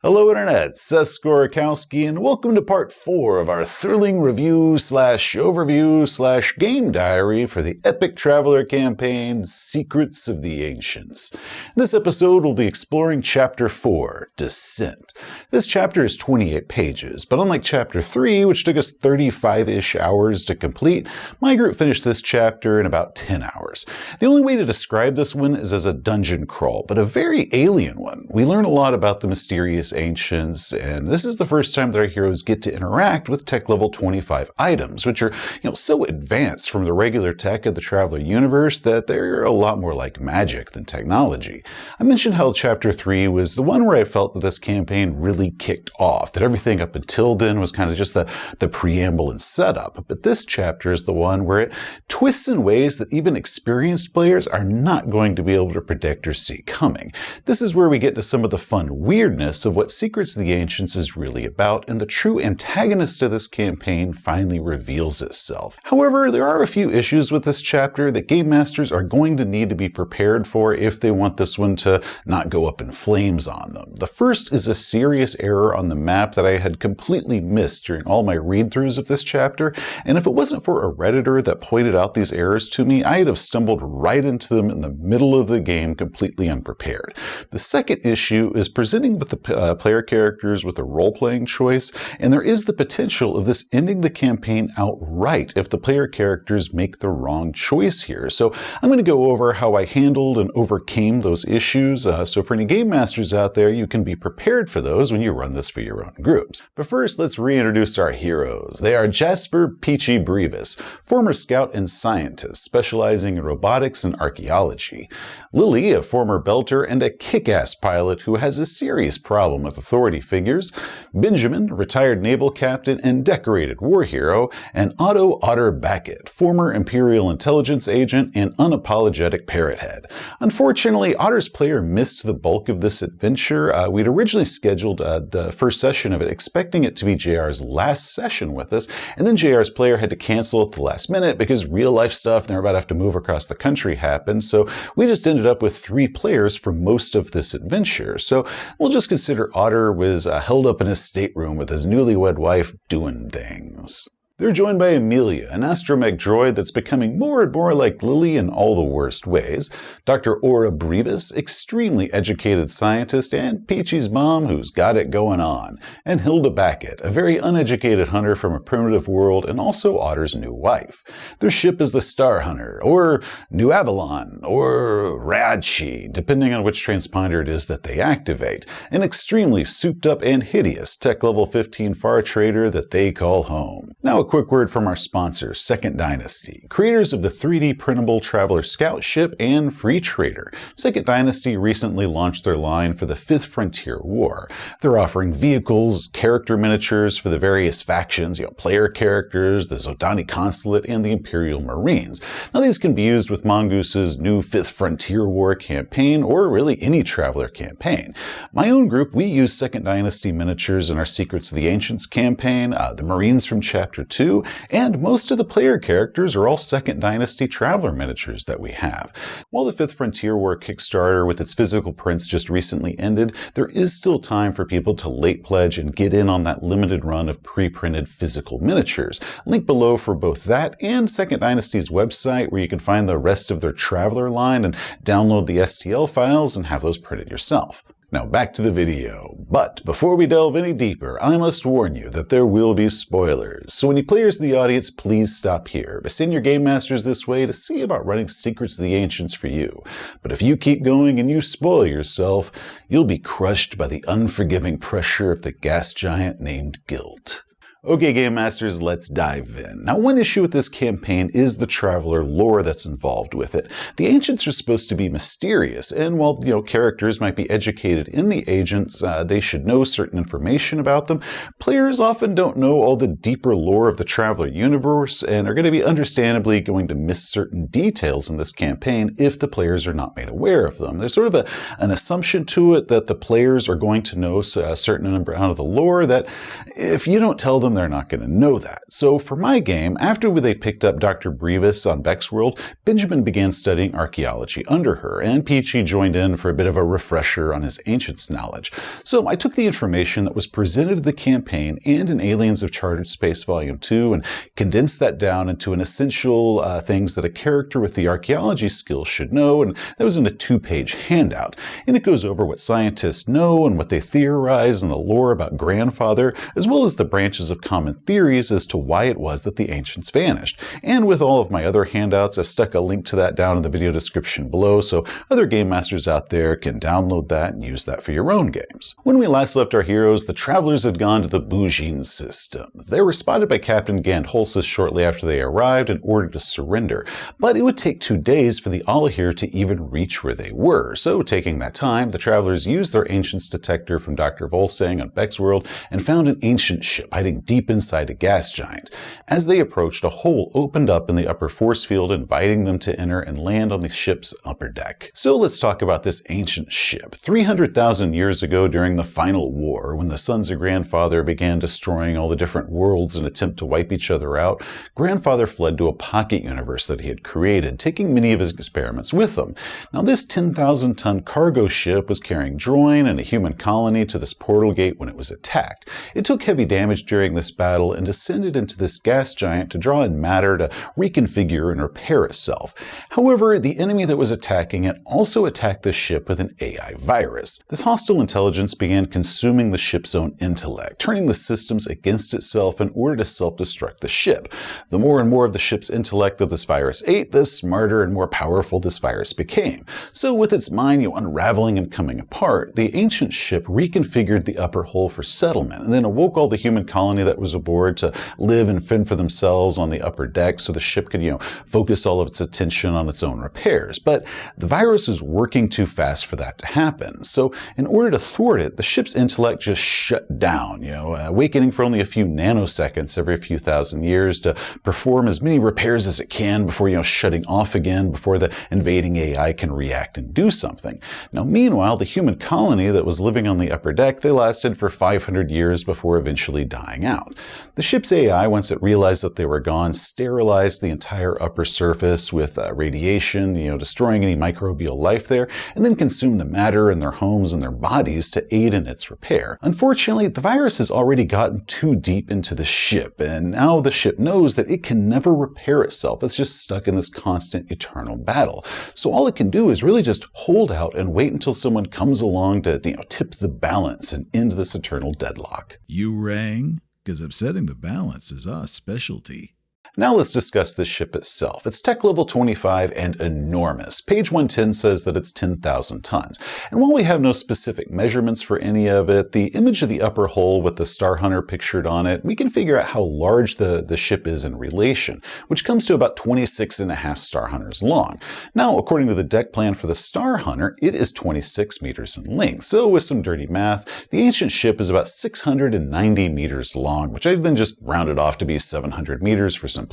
Hello Internet, Seth Skorikowski, and welcome to part 4 of our thrilling review/overview/game diary for the epic Traveller campaign, Secrets of the Ancients. In this episode, we'll be exploring Chapter 4, Descent. This chapter is 28 pages, but unlike Chapter 3, which took us 35-ish hours to complete, my group finished this chapter in about 10 hours. The only way to describe this one is as a dungeon crawl, but a very alien one. We learn a lot about the mysterious ancients, and this is the first time that our heroes get to interact with tech level 25 items, which are, so advanced from the regular tech of the Traveller universe that they're a lot more like magic than technology. I mentioned how Chapter 3 was the one where I felt that this campaign really kicked off, that everything up until then was kind of just the preamble and setup, but this chapter is the one where it twists in ways that even experienced players are not going to be able to predict or see coming. This is where we get to some of the fun weirdness of what Secrets of the Ancients is really about, and the true antagonist of this campaign finally reveals itself. However, there are a few issues with this chapter that game masters are going to need to be prepared for if they want this one to not go up in flames on them. The first is a serious error on the map that I had completely missed during all my read-throughs of this chapter, and if it wasn't for a Redditor that pointed out these errors to me, I'd have stumbled right into them in the middle of the game completely unprepared. The second issue is presenting with the player characters with a role-playing choice, and there is the potential of this ending the campaign outright if the player characters make the wrong choice here. So I'm going to go over how I handled and overcame those issues, so for any game masters out there, you can be prepared for those when you run this for your own groups. But first, let's reintroduce our heroes. They are Jasper Peachy Brevis, former scout and scientist specializing in robotics and archaeology. Lily, a former belter and a kick-ass pilot who has a serious problem with authority figures. Benjamin, retired naval captain and decorated war hero. And Otto Otter Backett, former Imperial intelligence agent and unapologetic parrot head. Unfortunately, Otter's player missed the bulk of this adventure. We'd originally scheduled the first session of it, expecting it to be JR's last session with us, and then JR's player had to cancel at the last minute because real life stuff and they're about to have to move across the country happened, so we just ended up with 3 players for most of this adventure. So we'll just consider Otter was held up in his stateroom with his newlywed wife doing things. They're joined by Amelia, an astromech droid that's becoming more and more like Lily in all the worst ways, Dr. Aura Brevis, extremely educated scientist, and Peachy's mom, who's got it going on, and Hilda Backett, a very uneducated hunter from a primitive world and also Otter's new wife. Their ship is the Star Hunter, or New Avalon, or Radchi, depending on which transponder it is that they activate, an extremely souped up and hideous tech level 15 far trader that they call home. Now, a quick word from our sponsor, Second Dynasty, creators of the 3D printable Traveller Scout ship and Free Trader. Second Dynasty recently launched their line for the 5th Frontier War. They're offering vehicles, character miniatures for the various factions, player characters, the Zodani Consulate, and the Imperial Marines. Now, these can be used with Mongoose's new 5th Frontier War campaign, or really any Traveller campaign. My own group, we use Second Dynasty miniatures in our Secrets of the Ancients campaign, the Marines from Chapter 2, and most of the player characters are all Second Dynasty Traveller miniatures that we have. While the 5th Frontier War Kickstarter with its physical prints just recently ended, there is still time for people to late pledge and get in on that limited run of pre-printed physical miniatures. Link below for both that and Second Dynasty's website, where you can find the rest of their Traveller line and download the STL files and have those printed yourself. Now back to the video, but before we delve any deeper, I must warn you that there will be spoilers. So any players in the audience, please stop here, but send your game masters this way to see about running Secrets of the Ancients for you. But if you keep going and you spoil yourself, you'll be crushed by the unforgiving pressure of the gas giant named guilt. Okay, Game Masters, let's dive in. Now, one issue with this campaign is the Traveller lore that's involved with it. The Ancients are supposed to be mysterious, and while, characters might be educated in the Agents, they should know certain information about them. Players often don't know all the deeper lore of the Traveller universe, and are going to be understandably going to miss certain details in this campaign if the players are not made aware of them. There's sort of an assumption to it that the players are going to know a certain amount of the lore that if you don't tell them they're not going to know that. So for my game, after they picked up Dr. Brevis on Beck's world, Benjamin began studying archaeology under her, and Peachy joined in for a bit of a refresher on his ancients knowledge. So I took the information that was presented in the campaign and in Aliens of Chartered Space Volume 2 and condensed that down into an essential things that a character with the archaeology skills should know, and that was in a 2-page handout. And it goes over what scientists know and what they theorize and the lore about Grandfather, as well as the branches of common theories as to why it was that the ancients vanished. And with all of my other handouts, I've stuck a link to that down in the video description below, so other game masters out there can download that and use that for your own games. When we last left our heroes, the Travelers had gone to the Bougine system. They were spotted by Captain Gandholsis shortly after they arrived and ordered to surrender, but it would take 2 days for the Alahir to even reach where they were. So taking that time, the Travelers used their Ancients detector from Dr. Volsang on Beck's world and found an ancient ship hiding deep inside a gas giant. As they approached, a hole opened up in the upper force field, inviting them to enter and land on the ship's upper deck. So let's talk about this ancient ship. 300,000 years ago, during the Final War, when the Sons of Grandfather began destroying all the different worlds in an attempt to wipe each other out, Grandfather fled to a pocket universe that he had created, taking many of his experiments with him. Now this 10,000-ton cargo ship was carrying Droin and a human colony to this portal gate when it was attacked. It took heavy damage during this battle and descended into this gas giant to draw in matter to reconfigure and repair itself. However, the enemy that was attacking it also attacked the ship with an AI virus. This hostile intelligence began consuming the ship's own intellect, turning the systems against itself in order to self-destruct the ship. The more and more of the ship's intellect that this virus ate, the smarter and more powerful this virus became. So with its mind unraveling and coming apart, the ancient ship reconfigured the upper hull for settlement and then awoke all the human colony that was aboard to live and fend for themselves on the upper deck so the ship could, focus all of its attention on its own repairs. But the virus was working too fast for that to happen. So in order to thwart it, the ship's intellect just shut down, awakening for only a few nanoseconds every few thousand years to perform as many repairs as it can before, shutting off again before the invading AI can react and do something. Now, meanwhile, the human colony that was living on the upper deck, they lasted for 500 years before eventually dying out. The ship's AI, once it realized that they were gone, sterilized the entire upper surface with radiation, destroying any microbial life there, and then consumed the matter in their homes and their bodies to aid in its repair. Unfortunately, the virus has already gotten too deep into the ship, and now the ship knows that it can never repair itself. It's just stuck in this constant eternal battle. So all it can do is really just hold out and wait until someone comes along to, tip the balance and end this eternal deadlock. You rang? Because upsetting the balance is our specialty. Now let's discuss this ship itself. It's tech level 25 and enormous. Page 110 says that it's 10,000 tons. And while we have no specific measurements for any of it, the image of the upper hull with the Star Hunter pictured on it, we can figure out how large the ship is in relation, which comes to about 26.5 Star Hunters long. Now, according to the deck plan for the Star Hunter, it is 26 meters in length. So with some dirty math, the ancient ship is about 690 meters long, which I then just rounded off to be 700 meters for simplicity.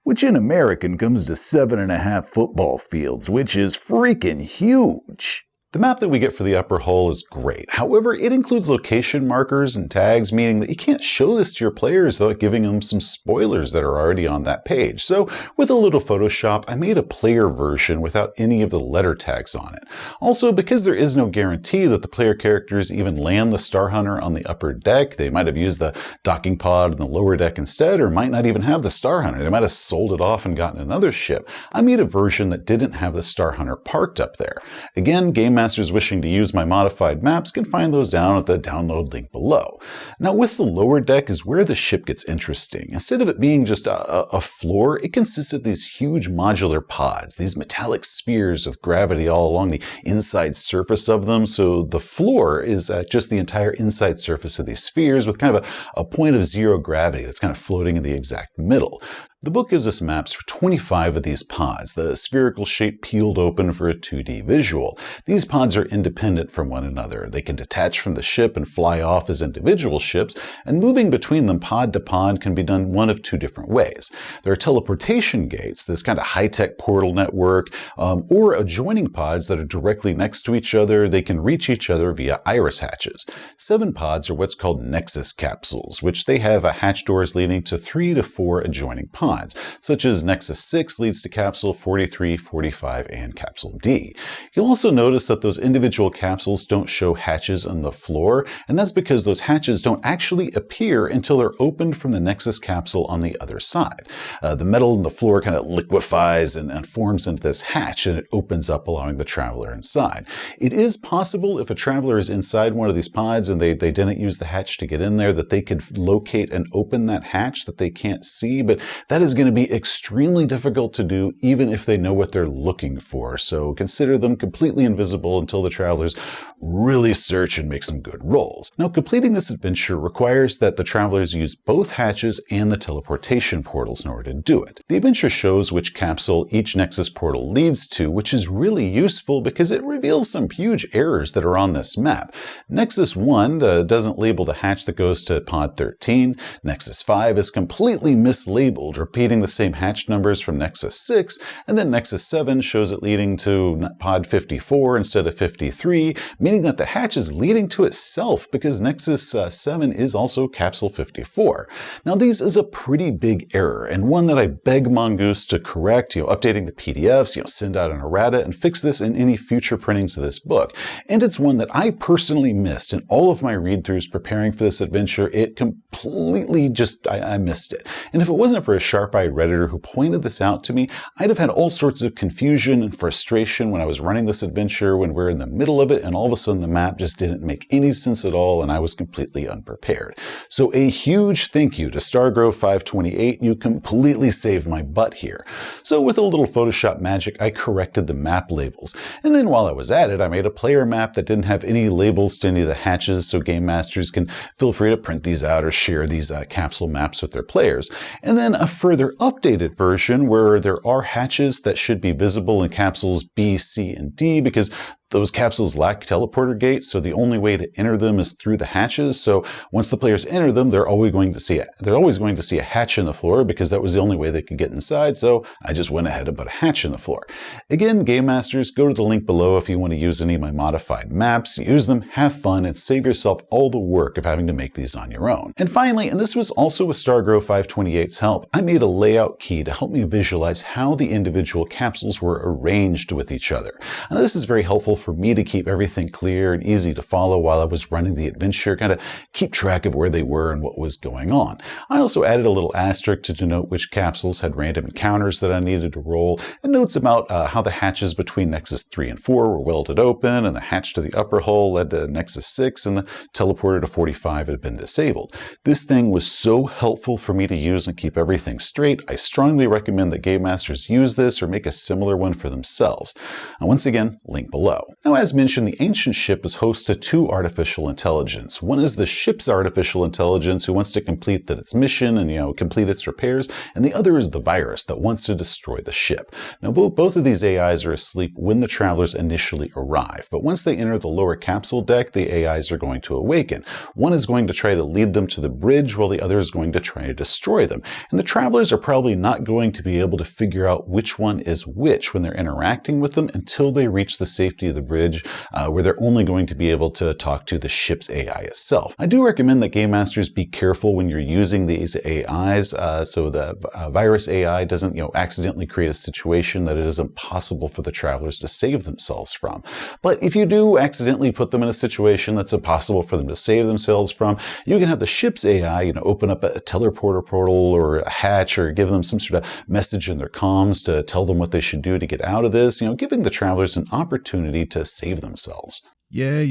Which in American comes to 7.5 football fields, which is freaking huge. The map that we get for the upper hull is great. However, it includes location markers and tags, meaning that you can't show this to your players without giving them some spoilers that are already on that page. So with a little Photoshop, I made a player version without any of the letter tags on it. Also, because there is no guarantee that the player characters even land the Star Hunter on the upper deck, they might have used the docking pod on the lower deck instead, or might not even have the Star Hunter. They might have sold it off and gotten another ship. I made a version that didn't have the Star Hunter parked up there. Again, game masters wishing to use my modified maps can find those down at the download link below. Now with the lower deck is where the ship gets interesting. Instead of it being just a floor, it consists of these huge modular pods, these metallic spheres with gravity all along the inside surface of them. So the floor is just the entire inside surface of these spheres with kind of a point of zero gravity that's kind of floating in the exact middle. The book gives us maps for 25 of these pods, the spherical shape peeled open for a 2D visual. These pods are independent from one another. They can detach from the ship and fly off as individual ships, and moving between them pod to pod can be done one of two different ways. There are teleportation gates, this kind of high-tech portal network, or adjoining pods that are directly next to each other. They can reach each other via iris hatches. 7 pods are what's called nexus capsules, which they have hatch doors leading to 3 to 4 adjoining pods, such as Nexus 6 leads to Capsule 43, 45, and Capsule D. You'll also notice that those individual capsules don't show hatches on the floor, and that's because those hatches don't actually appear until they're opened from the Nexus capsule on the other side. The metal in the floor kind of liquefies and forms into this hatch, and it opens up, allowing the Traveller inside. It is possible if a Traveller is inside one of these pods and they didn't use the hatch to get in there, that they could locate and open that hatch that they can't see, but that is going to be extremely difficult to do even if they know what they're looking for, so consider them completely invisible until the Travelers really search and make some good rolls. Now, completing this adventure requires that the Travelers use both hatches and the teleportation portals in order to do it. The adventure shows which capsule each Nexus portal leads to, which is really useful because it reveals some huge errors that are on this map. Nexus 1 doesn't label the hatch that goes to Pod 13. Nexus 5 is completely mislabeled, repeating the same hatch numbers from Nexus 6, and then Nexus 7 shows it leading to Pod 54 instead of 53, meaning that the hatch is leading to itself because Nexus 7 is also Capsule 54. Now, this is a pretty big error, and one that I beg Mongoose to correct, updating the PDFs, send out an errata, and fix this in any future printings of this book. And it's one that I personally missed in all of my read-throughs preparing for this adventure. It completely I missed it. And if it wasn't for a sharp-eyed Redditor who pointed this out to me, I'd have had all sorts of confusion and frustration when I was running this adventure, when we're in the middle of it and all of a sudden the map just didn't make any sense at all and I was completely unprepared. So a huge thank you to Stargrove 528. You completely saved my butt here. So with a little Photoshop magic, I corrected the map labels. And then while I was at it, I made a player map that didn't have any labels to any of the hatches, so game masters can feel free to print these out or share these capsule maps with their players. And then a further updated version where there are hatches that should be visible in capsules B, C, and D because those capsules lack teleporter gates, so the only way to enter them is through the hatches. So once the players enter them, they're always going to see a hatch in the floor because that was the only way they could get inside. So I just went ahead and put a hatch in the floor. Again, game masters, go to the link below if you want to use any of my modified maps. Use them, have fun, and save yourself all the work of having to make these on your own. And finally, and this was also with Stargrove 528's help, I made a layout key to help me visualize how the individual capsules were arranged with each other. Now, this is very helpful for me to keep everything clear and easy to follow while I was running the adventure, kind of keep track of where they were and what was going on. I also added a little asterisk to denote which capsules had random encounters that I needed to roll, and notes about how the hatches between Nexus 3 and 4 were welded open, and the hatch to the upper hull led to Nexus 6, and the teleporter to 45 had been disabled. This thing was so helpful for me to use and keep everything straight. I strongly recommend that game masters use this or make a similar one for themselves. And once again, link below. Now, as mentioned, the ancient ship is host to 2 artificial intelligence. One is the ship's artificial intelligence who wants to complete its mission and complete its repairs, and the other is the virus that wants to destroy the ship. Now, both of these AIs are asleep when the Travelers initially arrive, but once they enter the lower capsule deck, the AIs are going to awaken. One is going to try to lead them to the bridge while the other is going to try to destroy them. And the Travelers are probably not going to be able to figure out which one is which when they're interacting with them until they reach the safety of the bridge, where they're only going to be able to talk to the ship's AI itself. I do recommend that game masters be careful when you're using these AIs, so the virus AI doesn't accidentally create a situation that it is impossible for the Travelers to save themselves from. But if you do accidentally put them in a situation that's impossible for them to save themselves from, you can have the ship's AI open up a teleporter portal or a hatch, or give them some sort of message in their comms to tell them what they should do to get out of this, giving the Travelers an opportunity to save themselves. Yeah.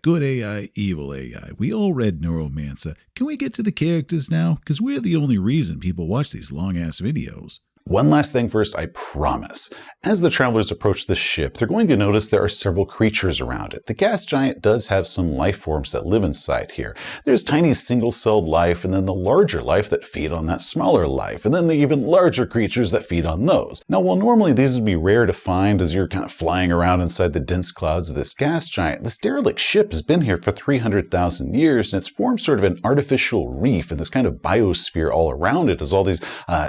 Good AI, evil AI. We all read Neuromancer. Can we get to the characters now? Because we're the only reason people watch these long-ass videos. One last thing first, I promise. As the travelers approach the ship, they're going to notice there are several creatures around it. The gas giant does have some life forms that live inside here. There's tiny single-celled life, and then the larger life that feed on that smaller life, and then the even larger creatures that feed on those. Now, while normally these would be rare to find as you're kind of flying around inside the dense clouds of this gas giant, this derelict ship has been here for 300,000 years, and it's formed sort of an artificial reef and this kind of biosphere all around it as all these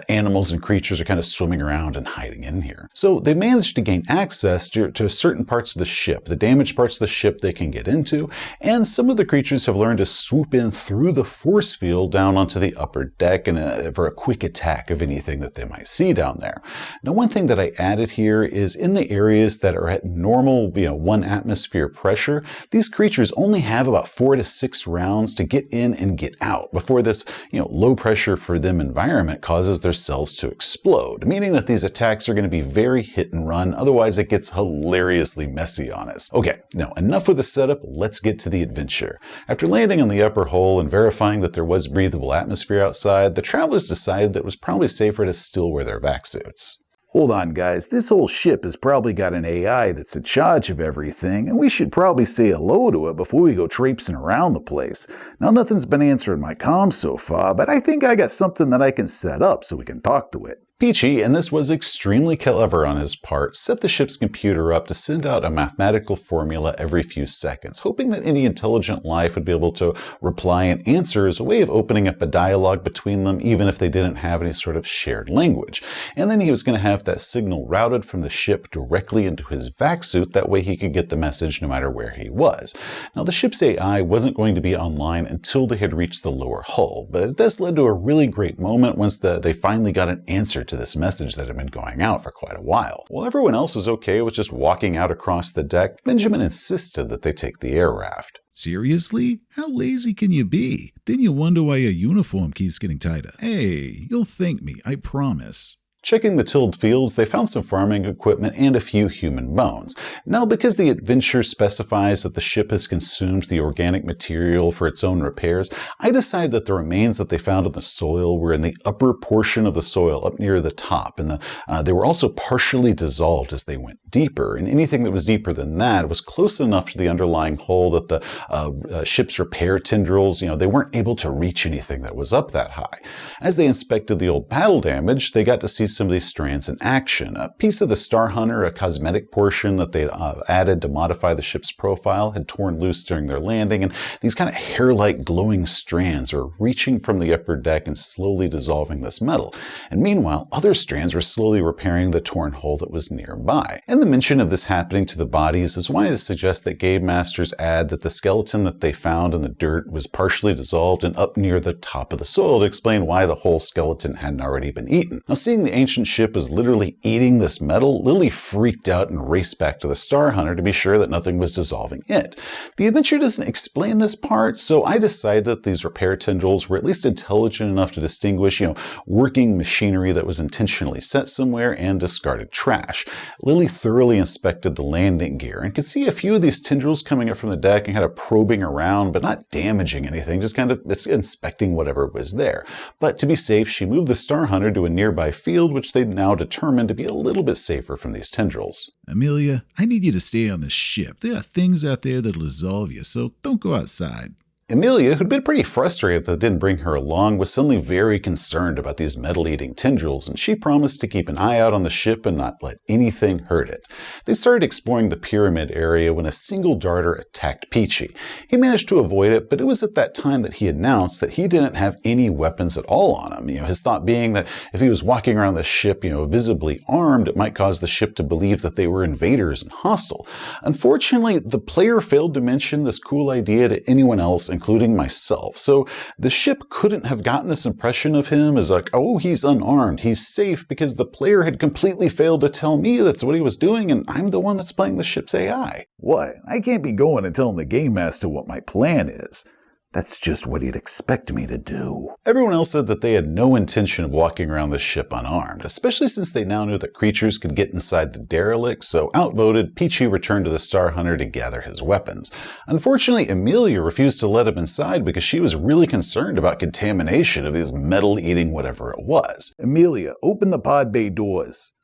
animals and creatures are kind of swimming around and hiding in here. So they managed to gain access to certain parts of the ship. The damaged parts of the ship they can get into, and some of the creatures have learned to swoop in through the force field down onto the upper deck and for a quick attack of anything that they might see down there. Now, one thing that I added here is in the areas that are at normal 1 atmosphere pressure, these creatures only have about 4 to 6 rounds to get in and get out before this low pressure for them environment causes their cells to explode, meaning that these attacks are going to be very hit and run, otherwise it gets hilariously messy on us. Okay, now enough with the setup, let's get to the adventure. After landing on the upper hull and verifying that there was breathable atmosphere outside, the travelers decided that it was probably safer to still wear their vac suits. Hold on, guys. This whole ship has probably got an AI that's in charge of everything, and we should probably say hello to it before we go traipsing around the place. Now, nothing's been answering my comms so far, but I think I got something that I can set up so we can talk to it. Peachy, and this was extremely clever on his part, set the ship's computer up to send out a mathematical formula every few seconds, hoping that any intelligent life would be able to reply and answer as a way of opening up a dialogue between them, even if they didn't have any sort of shared language. And then he was going to have that signal routed from the ship directly into his vac suit, that way he could get the message no matter where he was. Now, the ship's AI wasn't going to be online until they had reached the lower hull, but this led to a really great moment once they finally got an answer to this message that had been going out for quite a while. While everyone else was okay with just walking out across the deck, Benjamin insisted that they take the air raft. Seriously? How lazy can you be? Then you wonder why your uniform keeps getting tighter. Hey, you'll thank me, I promise. Checking the tilled fields, they found some farming equipment and a few human bones. Now, because the adventure specifies that the ship has consumed the organic material for its own repairs, I decided that the remains that they found in the soil were in the upper portion of the soil, up near the top, and they were also partially dissolved as they went deeper, and anything that was deeper than that was close enough to the underlying hull that the ship's repair tendrils, they weren't able to reach anything that was up that high. As they inspected the old battle damage, they got to see some of these strands in action. A piece of the Star Hunter, a cosmetic portion that they'd added to modify the ship's profile, had torn loose during their landing, and these kind of hair-like glowing strands were reaching from the upper deck and slowly dissolving this metal. And meanwhile, other strands were slowly repairing the torn hull that was nearby. And the mention of this happening to the bodies is why I suggest that Game Masters add that the skeleton that they found in the dirt was partially dissolved and up near the top of the soil to explain why the whole skeleton hadn't already been eaten. Now, seeing the ancient ship is literally eating this metal, Lily freaked out and raced back to the Star Hunter to be sure that nothing was dissolving it. The adventure doesn't explain this part, so I decided that these repair tendrils were at least intelligent enough to distinguish, working machinery that was intentionally set somewhere and discarded trash. Lily thoroughly inspected the landing gear and could see a few of these tendrils coming up from the deck and kind of probing around, but not damaging anything, just kind of inspecting whatever was there. But to be safe, she moved the Star Hunter to a nearby field, which they'd now determined to be a little bit safer from these tendrils. Amelia, I need you to stay on the ship. There are things out there that'll dissolve you, so don't go outside. Amelia, who'd been pretty frustrated that it didn't bring her along, was suddenly very concerned about these metal-eating tendrils, and she promised to keep an eye out on the ship and not let anything hurt it. They started exploring the pyramid area when a single darter attacked Peachy. He managed to avoid it, but it was at that time that he announced that he didn't have any weapons at all on him. His thought being that if he was walking around the ship, visibly armed, it might cause the ship to believe that they were invaders and hostile. Unfortunately, the player failed to mention this cool idea to anyone else, including myself. So the ship couldn't have gotten this impression of him as like, oh, he's unarmed, he's safe, because the player had completely failed to tell me that's what he was doing, and I'm the one that's playing the ship's AI. What? I can't be going and telling the Game Master what my plan is. That's just what he'd expect me to do. Everyone else said that they had no intention of walking around the ship unarmed, especially since they now knew that creatures could get inside the derelict, so outvoted, Pichu returned to the Star Hunter to gather his weapons. Unfortunately, Amelia refused to let him inside because she was really concerned about contamination of these metal-eating whatever it was. Amelia, open the pod bay doors.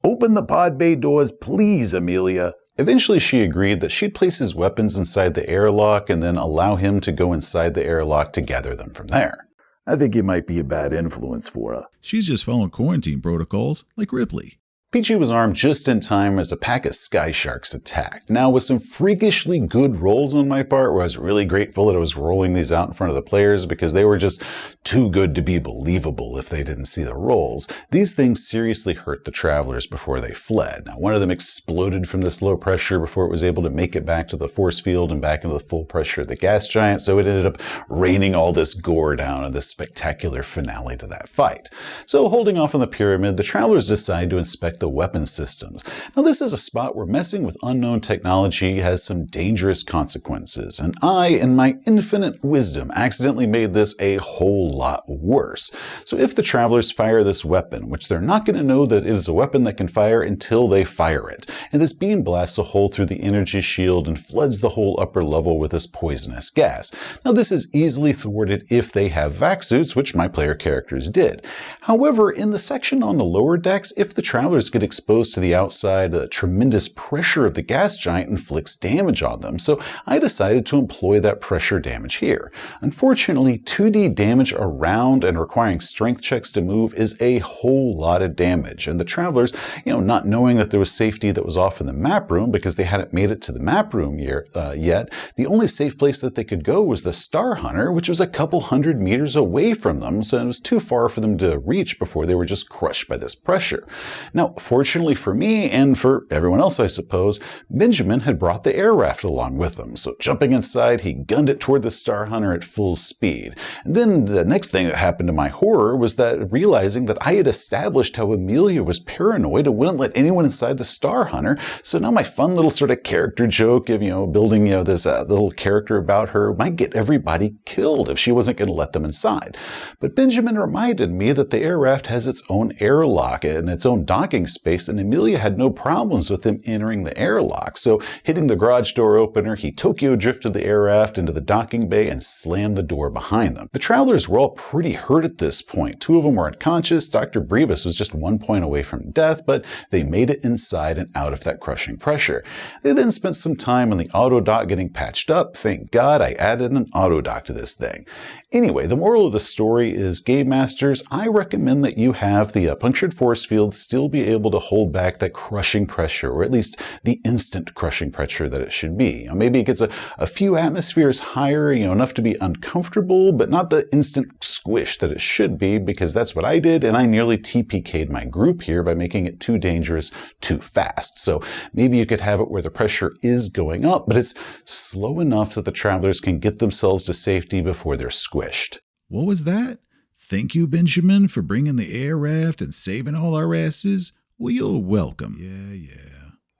Open the pod bay doors, please, Amelia. Eventually, she agreed that she'd place his weapons inside the airlock and then allow him to go inside the airlock to gather them from there. I think you might be a bad influence for her. She's just following quarantine protocols, like Ripley. Pichu was armed just in time as a pack of sky sharks attacked. Now, with some freakishly good rolls on my part, where I was really grateful that I was rolling these out in front of the players because they were just too good to be believable if they didn't see the rolls, these things seriously hurt the travelers before they fled. Now, one of them exploded from this low pressure before it was able to make it back to the force field and back into the full pressure of the gas giant, so it ended up raining all this gore down in this spectacular finale to that fight. So, holding off on the pyramid, the travelers decide to inspect the weapon systems. Now, this is a spot where messing with unknown technology has some dangerous consequences, and I, in my infinite wisdom, accidentally made this a whole lot worse. So if the travelers fire this weapon, which they're not going to know that it is a weapon that can fire until they fire it, and this beam blasts a hole through the energy shield and floods the whole upper level with this poisonous gas. Now, this is easily thwarted if they have vac suits, which my player characters did. However, in the section on the lower decks, if the travelers get exposed to the outside, the tremendous pressure of the gas giant inflicts damage on them, so I decided to employ that pressure damage here. Unfortunately, 2D damage around and requiring strength checks to move is a whole lot of damage, and the travelers, not knowing that there was safety that was off in the map room because they hadn't made it to the map room yet, the only safe place that they could go was the Star Hunter, which was a couple hundred meters away from them, so it was too far for them to reach before they were just crushed by this pressure. Now, fortunately for me, and for everyone else I suppose, Benjamin had brought the air raft along with him, so jumping inside, he gunned it toward the Star Hunter at full speed. And then the next thing that happened to my horror was that realizing that I had established how Amelia was paranoid and wouldn't let anyone inside the Star Hunter, so now my fun little sort of character joke of, building, this little character about her might get everybody killed if she wasn't going to let them inside. But Benjamin reminded me that the air raft has its own airlock and its own docking space, and Amelia had no problems with him entering the airlock. So hitting the garage door opener, he Tokyo drifted the air raft into the docking bay and slammed the door behind them. The travelers were all pretty hurt at this point. 2 of them were unconscious. Dr. Brevis was just 1 point away from death, but they made it inside and out of that crushing pressure. They then spent some time on the auto dock getting patched up. Thank God I added an auto dock to this thing. Anyway, the moral of the story is, Game Masters, I recommend that you have the punctured force field still be able to hold back that crushing pressure, or at least the instant crushing pressure that it should be. Maybe it gets a few atmospheres higher, enough to be uncomfortable, but not the instant squish that it should be, because that's what I did, and I nearly TPK'd my group here by making it too dangerous too fast. So maybe you could have it where the pressure is going up, but it's slow enough that the travelers can get themselves to safety before they're squished. What was that? Thank you, Benjamin, for bringing the air raft and saving all our asses. Well, you're welcome. Yeah.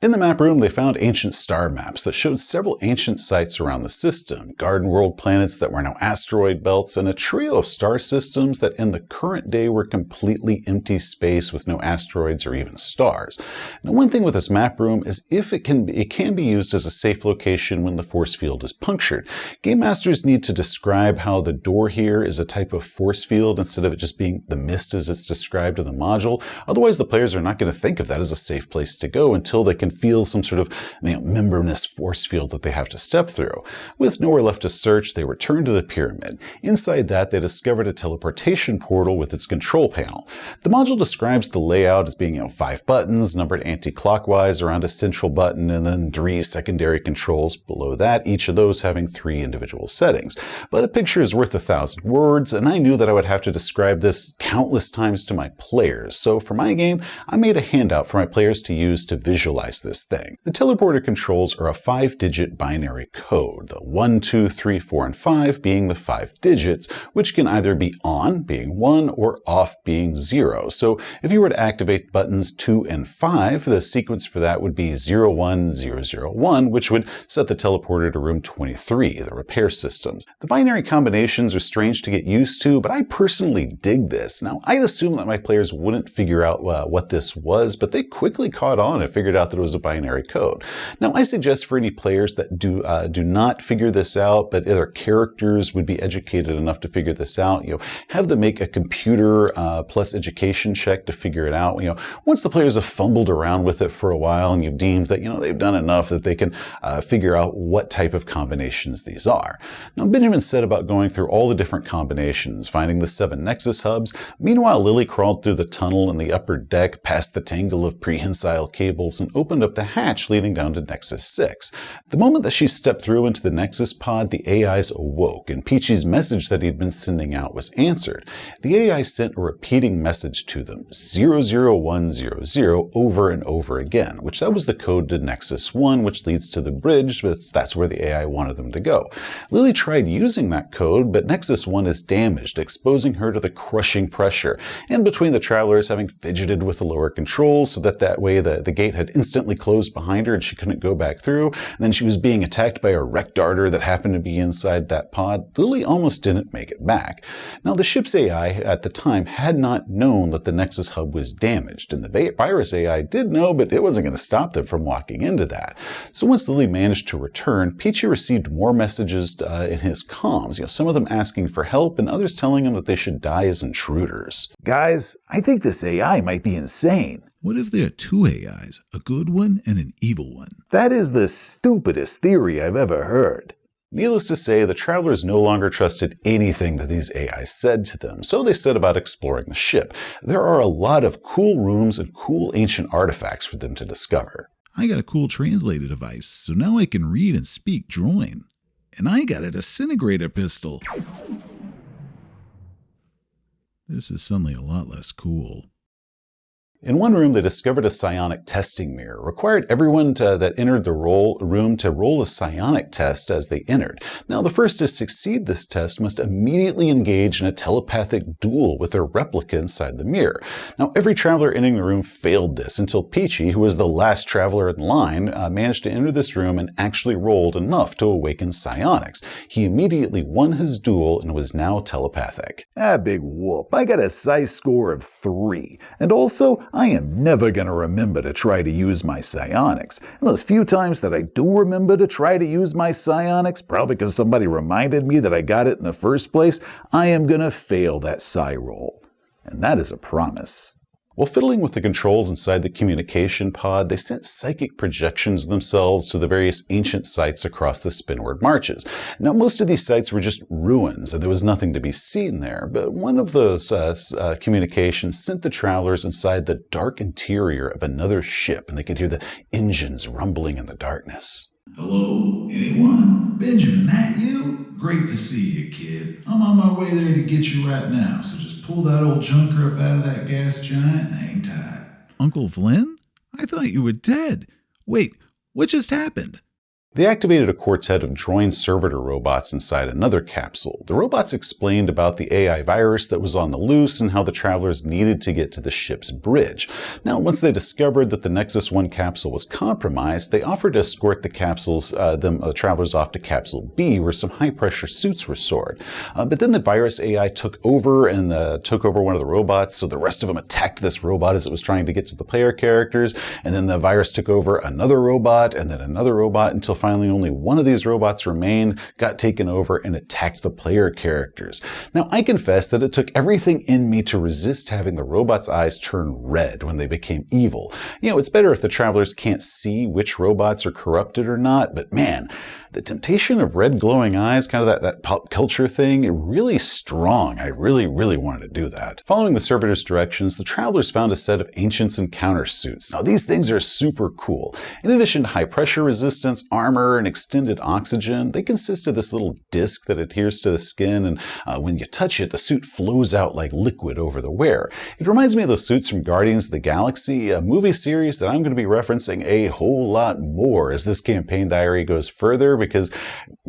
In the map room, they found ancient star maps that showed several ancient sites around the system, garden world planets that were now asteroid belts, and a trio of star systems that in the current day were completely empty space with no asteroids or even stars. Now, one thing with this map room is it can be used as a safe location when the force field is punctured. Game Masters need to describe how the door here is a type of force field instead of it just being the mist as it's described in the module. Otherwise, the players are not going to think of that as a safe place to go until they can feel some sort of membranous force field that they have to step through. With nowhere left to search, they returned to the pyramid. Inside that, they discovered a teleportation portal with its control panel. The module describes the layout as being 5 buttons numbered anti-clockwise around a central button, and then 3 secondary controls below that, each of those having 3 individual settings. But a picture is worth 1,000 words, and I knew that I would have to describe this countless times to my players. So for my game, I made a handout for my players to use to visualize compromise this thing. The teleporter controls are a 5-digit binary code, the 1, 2, 3, 4, and 5 being the 5 digits, which can either be on, being 1, or off, being 0. So if you were to activate buttons 2 and 5, the sequence for that would be 01001, which would set the teleporter to room 23, the repair systems. The binary combinations are strange to get used to, but I personally dig this. Now, I'd assume that my players wouldn't figure out what this was, but they quickly caught on and figured out that it was a binary code. Now, I suggest for any players that do not figure this out, but their characters would be educated enough to figure this out, have them make a computer plus education check to figure it out. Once the players have fumbled around with it for a while and you've deemed that, they've done enough that they can figure out what type of combinations these are. Now, Benjamin said about going through all the different combinations, finding the 7 Nexus hubs. Meanwhile, Lily crawled through the tunnel in the upper deck, past the tangle of prehensile cables, and opened up the hatch leading down to Nexus 6. The moment that she stepped through into the Nexus pod, the AIs awoke, and Peachy's message that he'd been sending out was answered. The AI sent a repeating message to them, 00100, over and over again, which that was the code to Nexus 1, which leads to the bridge, but that's where the AI wanted them to go. Lily tried using that code, but Nexus 1 is damaged, exposing her to the crushing pressure, and between the travelers having fidgeted with the lower controls so that way the gate had instantly closed behind her and she couldn't go back through, and then she was being attacked by a wreck darter that happened to be inside that pod, Lily almost didn't make it back. Now, the ship's AI at the time had not known that the Nexus hub was damaged, and the virus AI did know, but it wasn't going to stop them from walking into that. So once Lily managed to return, Peachy received more messages in his comms, some of them asking for help and others telling him that they should die as intruders. Guys, I think this AI might be insane. What if there are 2 AIs, a good one and an evil one? That is the stupidest theory I've ever heard. Needless to say, the travelers no longer trusted anything that these AIs said to them, so they set about exploring the ship. There are a lot of cool rooms and cool ancient artifacts for them to discover. I got a cool translator device, so now I can read and speak Droin. And I got a disintegrator pistol. This is suddenly a lot less cool. In one room, they discovered a psionic testing mirror, required everyone that entered the room to roll a psionic test as they entered. Now, the first to succeed this test must immediately engage in a telepathic duel with their replica inside the mirror. Now, every traveler entering the room failed this until Peachy, who was the last traveler in line, managed to enter this room and actually rolled enough to awaken psionics. He immediately won his duel and was now telepathic. Big whoop. I got a psi score of 3. And also, I am never going to remember to try to use my psionics. And those few times that I do remember to try to use my psionics, probably because somebody reminded me that I got it in the first place, I am going to fail that psi roll. And that is a promise. While fiddling with the controls inside the communication pod, they sent psychic projections of themselves to the various ancient sites across the Spinward Marches. Now, most of these sites were just ruins, and there was nothing to be seen there, but one of those communications sent the travelers inside the dark interior of another ship, and they could hear the engines rumbling in the darkness. Hello, anyone? Benjamin, that you? Great to see you, kid. I'm on my way there to get you right now, so just pull that old junker up out of that gas giant and hang tight. Uncle Vlen? I thought you were dead. Wait, what just happened? They activated a quartet of droid servitor robots inside another capsule. The robots explained about the AI virus that was on the loose and how the travelers needed to get to the ship's bridge. Now, once they discovered that the Nexus 1 capsule was compromised, they offered to escort the travelers off to Capsule B, where some high-pressure suits were stored. But then the virus AI took over one of the robots, so the rest of them attacked this robot as it was trying to get to the player characters, and then the virus took over another robot, and then another robot, until finally only one of these robots remained, got taken over, and attacked the player characters. Now, I confess that it took everything in me to resist having the robot's eyes turn red when they became evil. It's better if the travelers can't see which robots are corrupted or not, but man, The temptation of red glowing eyes, kind of that pop culture thing, really strong. I really wanted to do that. Following the servitor's directions, the travelers found a set of Ancient's encounter suits. Now these things are super cool. In addition to high pressure resistance, armor, and extended oxygen, they consist of this little disc that adheres to the skin, and when you touch it, the suit flows out like liquid over the wear. It reminds me of those suits from Guardians of the Galaxy, a movie series that I'm going to be referencing a whole lot more as this campaign diary goes further, because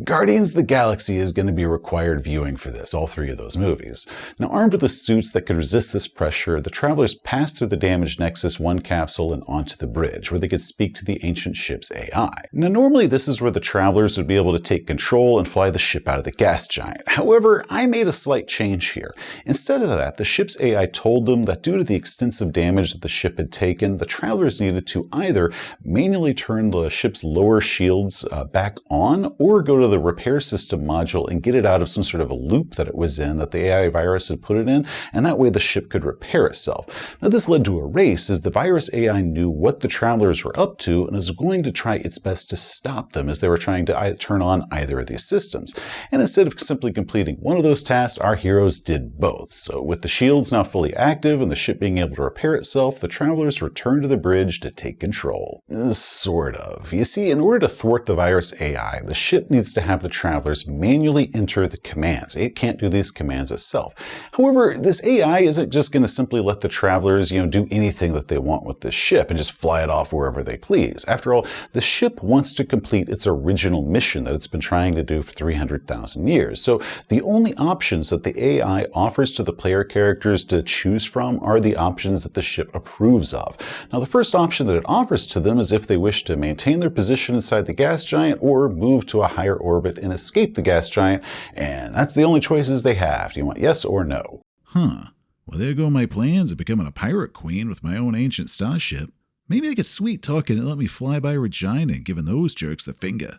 Guardians of the Galaxy is going to be required viewing for this, all three of those movies. Now, armed with the suits that could resist this pressure, the travelers passed through the damaged Nexus 1 capsule and onto the bridge, where they could speak to the ancient ship's AI. Now, normally this is where the travelers would be able to take control and fly the ship out of the gas giant. However, I made a slight change here. Instead of that, the ship's AI told them that due to the extensive damage that the ship had taken, the travelers needed to either manually turn the ship's lower shields back on, or go to the repair system module and get it out of some sort of a loop that it was in, that the AI virus had put it in, and that way the ship could repair itself. Now this led to a race, as the virus AI knew what the travelers were up to and was going to try its best to stop them as they were trying to turn on either of these systems. And instead of simply completing one of those tasks, our heroes did both. So with the shields now fully active and the ship being able to repair itself, the travelers returned to the bridge to take control. Sort of. You see, in order to thwart the virus AI, the ship needs to have the travelers manually enter the commands. It can't do these commands itself. However, this AI isn't just going to simply let the travelers, do anything that they want with this ship and just fly it off wherever they please. After all, the ship wants to complete its original mission that it's been trying to do for 300,000 years. So the only options that the AI offers to the player characters to choose from are the options that the ship approves of. Now, the first option that it offers to them is if they wish to maintain their position inside the gas giant or move to a higher orbit and escape the gas giant, and that's the only choices they have. Do you want yes or no? Well, there go my plans of becoming a pirate queen with my own ancient starship. Maybe I could sweet talk it and let me fly by Regina and giving those jerks the finger.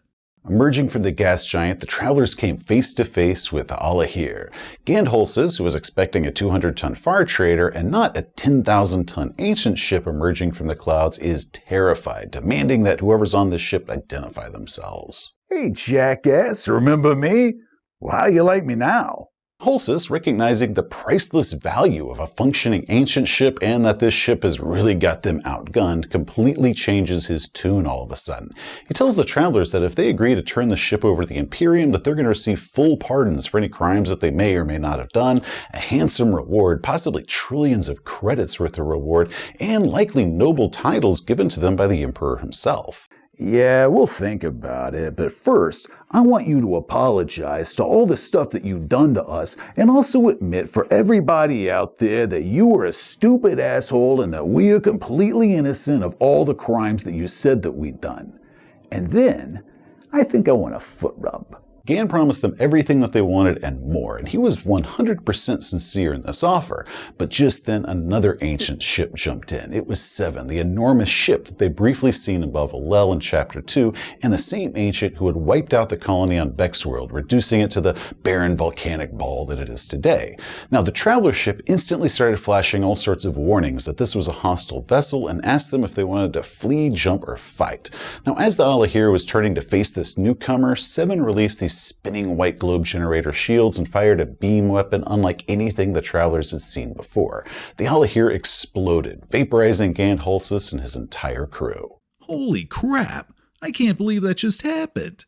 Emerging from the gas giant, the travelers came face to face with Alahir. Gandholsis, who was expecting a 200-ton far trader and not a 10,000-ton ancient ship emerging from the clouds, is terrified, demanding that whoever's on the ship identify themselves. Hey, jackass, remember me? Well, how you like me now? Holsis, recognizing the priceless value of a functioning ancient ship and that this ship has really got them outgunned, completely changes his tune all of a sudden. He tells the travelers that if they agree to turn the ship over to the Imperium, that they're going to receive full pardons for any crimes that they may or may not have done, a handsome reward, possibly trillions of credits worth of reward, and likely noble titles given to them by the Emperor himself. Yeah, we'll think about it, but first, I want you to apologize to all the stuff that you've done to us, and also admit for everybody out there that you were a stupid asshole and that we are completely innocent of all the crimes that you said that we'd done. And then, I think I want a foot rub. Gan promised them everything that they wanted and more, and he was 100% sincere in this offer. But just then, another ancient ship jumped in. It was Seven, the enormous ship that they'd briefly seen above Alel in Chapter 2, and the same ancient who had wiped out the colony on Bexworld, reducing it to the barren volcanic ball that it is today. Now, the traveler ship instantly started flashing all sorts of warnings that this was a hostile vessel and asked them if they wanted to flee, jump, or fight. Now, as the Alahir was turning to face this newcomer, Seven released these spinning white globe generator shields and fired a beam weapon unlike anything the travelers had seen before. The Alahir exploded, vaporizing Gandholsis and his entire crew. Holy crap! I can't believe that just happened.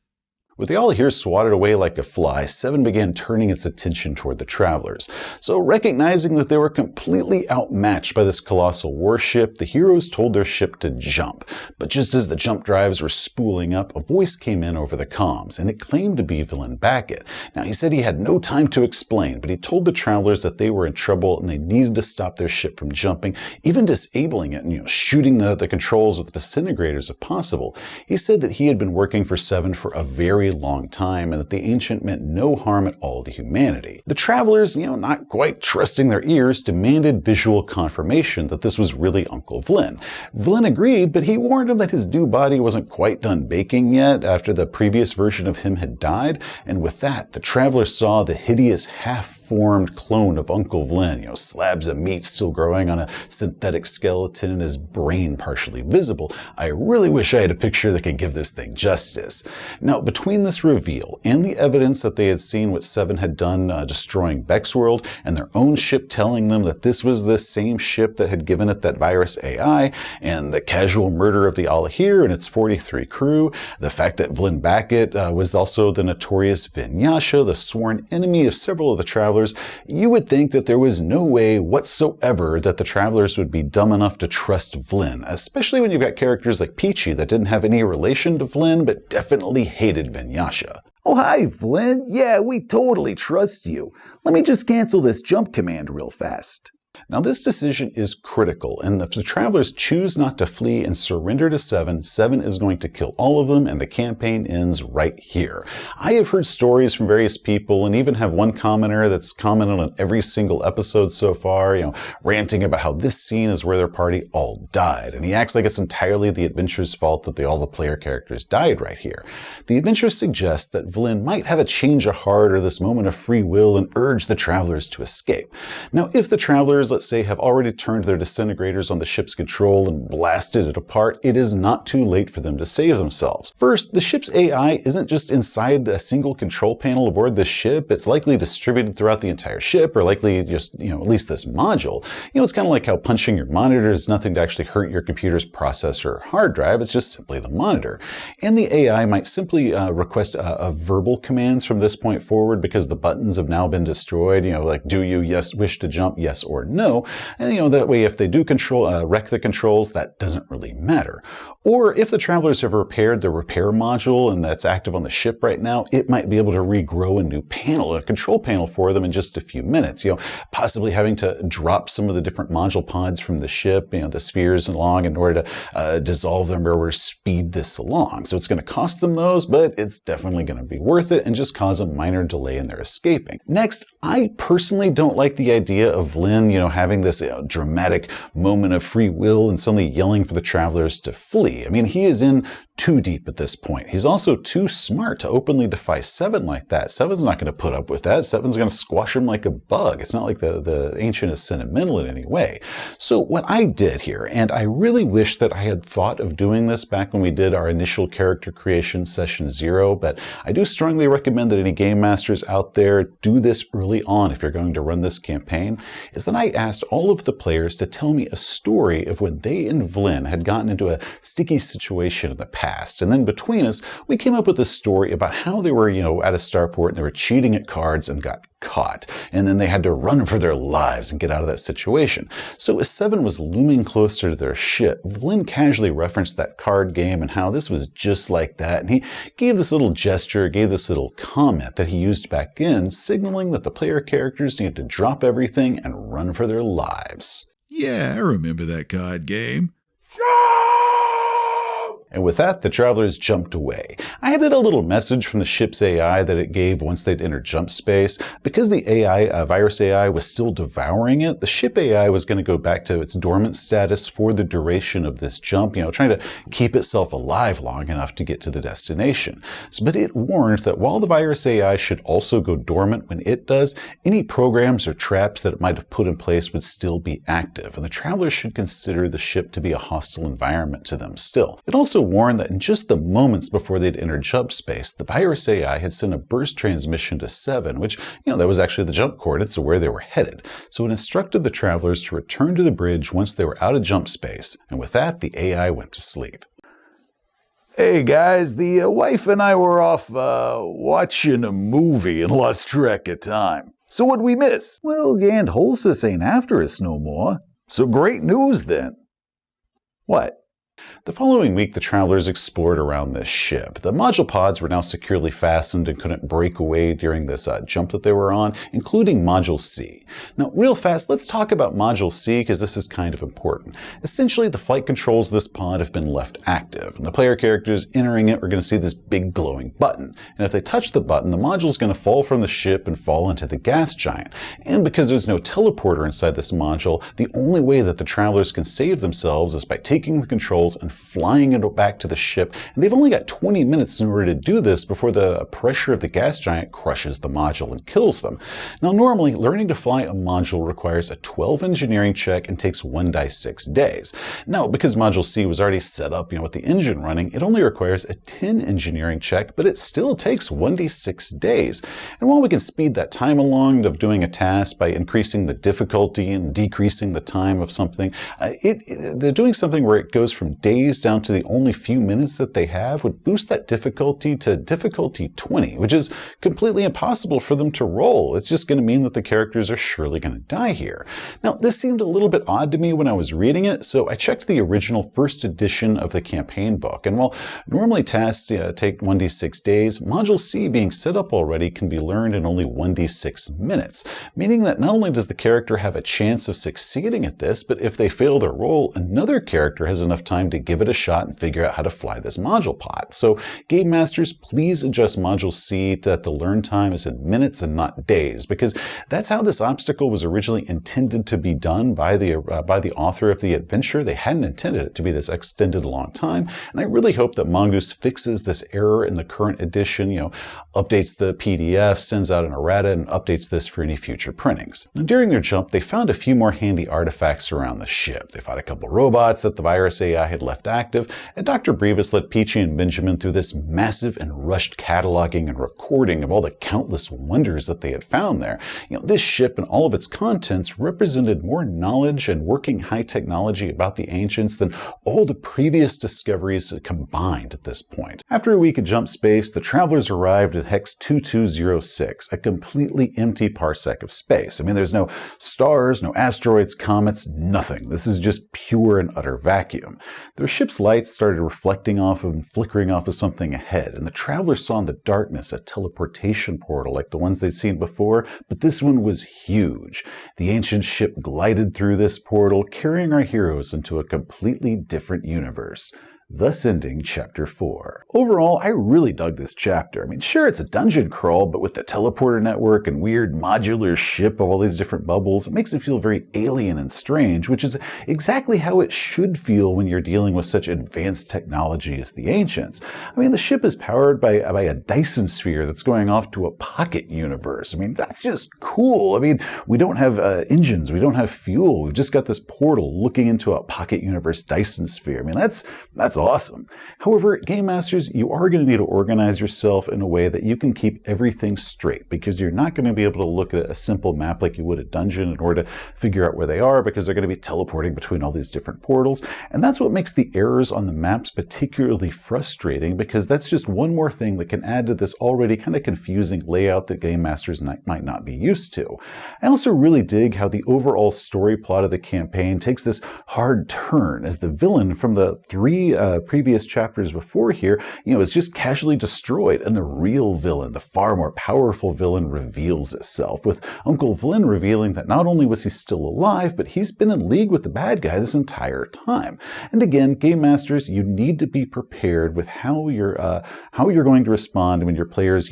With the Alahir swatted away like a fly, Seven began turning its attention toward the travelers. So recognizing that they were completely outmatched by this colossal warship, the heroes told their ship to jump. But just as the jump drives were spooling up, a voice came in over the comms, and it claimed to be Vlen Backett. Now, he said he had no time to explain, but he told the travelers that they were in trouble and they needed to stop their ship from jumping, even disabling it and shooting the controls with disintegrators if possible. He said that he had been working for Seven for a very long time and that the ancient meant no harm at all to humanity. The travelers, not quite trusting their ears, demanded visual confirmation that this was really Uncle Vlen. Vlen agreed, but he warned him that his new body wasn't quite done baking yet after the previous version of him had died, and with that, the travelers saw the hideous half deformed clone of Uncle Vlen, slabs of meat still growing on a synthetic skeleton and his brain partially visible. I really wish I had a picture that could give this thing justice. Now, between this reveal and the evidence that they had seen what Seven had done destroying Beck's world, and their own ship telling them that this was the same ship that had given it that virus AI, and the casual murder of the Alahir and its 43 crew, the fact that Vlen Backett was also the notorious Vinyasha, the sworn enemy of several of the Travelers, you would think that there was no way whatsoever that the Travelers would be dumb enough to trust Vlen, especially when you've got characters like Peachy that didn't have any relation to Vlen but definitely hated Vinyasha. Oh, hi, Vlen. Yeah, we totally trust you. Let me just cancel this jump command real fast. Now, this decision is critical, and if the Travelers choose not to flee and surrender to Seven, Seven is going to kill all of them, and the campaign ends right here. I have heard stories from various people, and even have one commenter that's commented on every single episode so far, ranting about how this scene is where their party all died, and he acts like it's entirely the adventure's fault that all the player characters died right here. The adventure suggests that Vlen might have a change of heart or this moment of free will and urge the Travelers to escape. Now, if the Travelers, let's say, have already turned their disintegrators on the ship's control and blasted it apart, it is not too late for them to save themselves. First, the ship's AI isn't just inside a single control panel aboard the ship, it's likely distributed throughout the entire ship, or likely just, at least this module. It's kind of like how punching your monitor is nothing to actually hurt your computer's processor or hard drive, it's just simply the monitor. And the AI might simply request a verbal commands from this point forward because the buttons have now been destroyed, like do you wish to jump, yes or no. And that way if they do wreck the controls, that doesn't really matter. Or if the Travelers have repaired the repair module and that's active on the ship right now, it might be able to regrow a new panel, a control panel for them in just a few minutes, possibly having to drop some of the different module pods from the ship, the spheres along in order to dissolve them or order to speed this along. So it's going to cost them those, but it's definitely going to be worth it and just cause a minor delay in their escaping. Next, I personally don't like the idea of Vlen, having this dramatic moment of free will and suddenly yelling for the Travelers to flee. I mean, he is in too deep at this point. He's also too smart to openly defy Seven like that. Seven's not going to put up with that. Seven's going to squash him like a bug. It's not like the Ancient is sentimental in any way. So what I did here, and I really wish that I had thought of doing this back when we did our initial character creation session 0, but I do strongly recommend that any game masters out there do this early on if you're going to run this campaign, is that I asked all of the players to tell me a story of when they and Vlen had gotten into a sticky situation in the past. And then between us, we came up with a story about how they were, at a starport and they were cheating at cards and got caught. And then they had to run for their lives and get out of that situation. So as Seven was looming closer to their ship, Vlen casually referenced that card game and how this was just like that. And he gave this little gesture, gave this little comment that he used back in, signaling that the player characters needed to drop everything and run for their lives. Yeah, I remember that card game. And with that, the Travelers jumped away. I added a little message from the ship's AI that it gave once they'd entered jump space. Because the virus AI was still devouring it, the ship AI was going to go back to its dormant status for the duration of this jump, trying to keep itself alive long enough to get to the destination. But it warned that while the virus AI should also go dormant when it does, any programs or traps that it might have put in place would still be active, and the Travelers should consider the ship to be a hostile environment to them still. It also warned that in just the moments before they'd entered jump space, the virus AI had sent a burst transmission to Seven, which, that was actually the jump coordinates of where they were headed. So it instructed the Travelers to return to the bridge once they were out of jump space, and with that, the AI went to sleep. Hey guys, the wife and I were off watching a movie and lost track of time. So what'd we miss? Well, Gand Holsis ain't after us no more. So great news then. What? The following week, the Travelers explored around this ship. The module pods were now securely fastened and couldn't break away during this jump that they were on, including Module C. Now, real fast, let's talk about Module C because this is kind of important. Essentially, the flight controls of this pod have been left active, and the player characters entering it are going to see this big glowing button. And if they touch the button, the module is going to fall from the ship and fall into the gas giant. And because there's no teleporter inside this module, the only way that the Travelers can save themselves is by taking the controls controls and flying it back to the ship, and they've only got 20 minutes in order to do this before the pressure of the gas giant crushes the module and kills them. Now normally, learning to fly a module requires a 12 engineering check and takes 1d6 days. Now, because Module C was already set up with the engine running, it only requires a 10 engineering check, but it still takes 1d6 days. And while we can speed that time along of doing a task by increasing the difficulty and decreasing the time of something, they're doing something where it goes from days down to the only few minutes that they have would boost that difficulty to difficulty 20, which is completely impossible for them to roll. It's just going to mean that the characters are surely going to die here. Now, this seemed a little bit odd to me when I was reading it, so I checked the original first edition of the campaign book. And while normally tasks take 1d6 days, Module C being set up already can be learned in only 1d6 minutes, meaning that not only does the character have a chance of succeeding at this, but if they fail their roll, another character has enough time to give it a shot and figure out how to fly this module pod. So Game Masters, please adjust Module C to that the learn time is in minutes and not days, because that's how this obstacle was originally intended to be done by the author of the adventure. They hadn't intended it to be this extended a long time, and I really hope that Mongoose fixes this error in the current edition, updates the PDF, sends out an errata, and updates this for any future printings. Now, during their jump, they found a few more handy artifacts around the ship. They fought a couple robots that the virus AI had left active, and Dr. Brevis led Peachy and Benjamin through this massive and rushed cataloging and recording of all the countless wonders that they had found there. This ship and all of its contents represented more knowledge and working high technology about the ancients than all the previous discoveries combined at this point. After a week of jump space, the travelers arrived at Hex 2206, a completely empty parsec of space. There's no stars, no asteroids, comets, nothing. This is just pure and utter vacuum. Their ship's lights started reflecting off of and flickering off of something ahead, and the travelers saw in the darkness a teleportation portal like the ones they'd seen before, but this one was huge. The ancient ship glided through this portal, carrying our heroes into a completely different universe. Thus ending Chapter 4. Overall, I really dug this chapter. Sure, it's a dungeon crawl, but with the teleporter network and weird modular ship of all these different bubbles, it makes it feel very alien and strange, which is exactly how it should feel when you're dealing with such advanced technology as the Ancients. The ship is powered by a Dyson sphere that's going off to a pocket universe. That's just cool. We don't have engines, we don't have fuel, we've just got this portal looking into a pocket universe Dyson sphere. That's awesome. However, Game Masters, you are going to need to organize yourself in a way that you can keep everything straight, because you're not going to be able to look at a simple map like you would a dungeon in order to figure out where they are, because they're going to be teleporting between all these different portals. And that's what makes the errors on the maps particularly frustrating, because that's just one more thing that can add to this already kind of confusing layout that Game Masters might not be used to. I also really dig how the overall story plot of the campaign takes this hard turn as the villain from the three previous chapters before here, is just casually destroyed, and the real villain, the far more powerful villain, reveals itself, with Uncle Vlen revealing that not only was he still alive, but he's been in league with the bad guy this entire time. And again, Game Masters, you need to be prepared with how you're going to respond when your players,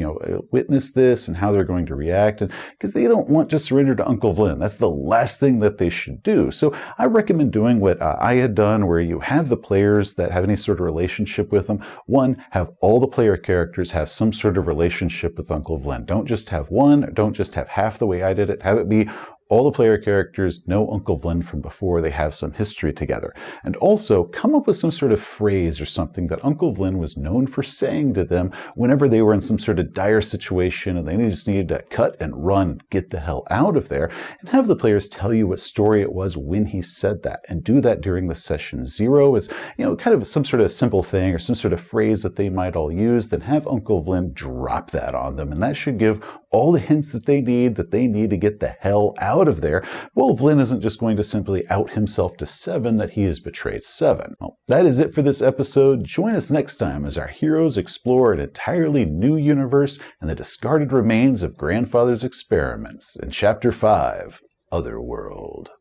witness this and how they're going to react, and because they don't want to surrender to Uncle Vlen. That's the last thing that they should do. So I recommend doing what I had done, where you have the players that have any sort of relationship with them. One, have all the player characters have some sort of relationship with Uncle Vlen. Don't just have one, or don't just have half the way I did it. Have it be all the player characters know Uncle Vlen from before, they have some history together. And also, come up with some sort of phrase or something that Uncle Vlen was known for saying to them whenever they were in some sort of dire situation and they just needed to cut and run, get the hell out of there, and have the players tell you what story it was when he said that, and do that during the session 0 as, kind of some sort of simple thing or some sort of phrase that they might all use, then have Uncle Vlen drop that on them, and that should give all the hints that they need to get the hell out of there. Well, Vlen isn't just going to simply out himself to 7 that he has betrayed 7. Well, that is it for this episode. Join us next time as our heroes explore an entirely new universe and the discarded remains of grandfather's experiments in Chapter 5, Otherworld.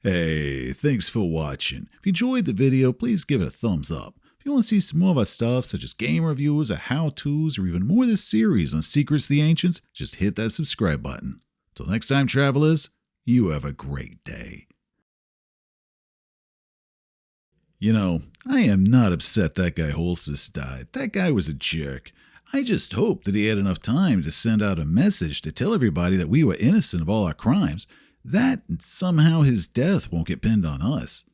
Hey, thanks for watching. If you enjoyed the video, please give it a thumbs up. If you want to see some more of our stuff, such as game reviews or how-tos, or even more of this series on Secrets of the Ancients, just hit that subscribe button. Till next time, travelers, you have a great day. You know, I am not upset that guy Holsis died. That guy was a jerk. I just hope that he had enough time to send out a message to tell everybody that we were innocent of all our crimes. That and somehow his death won't get pinned on us.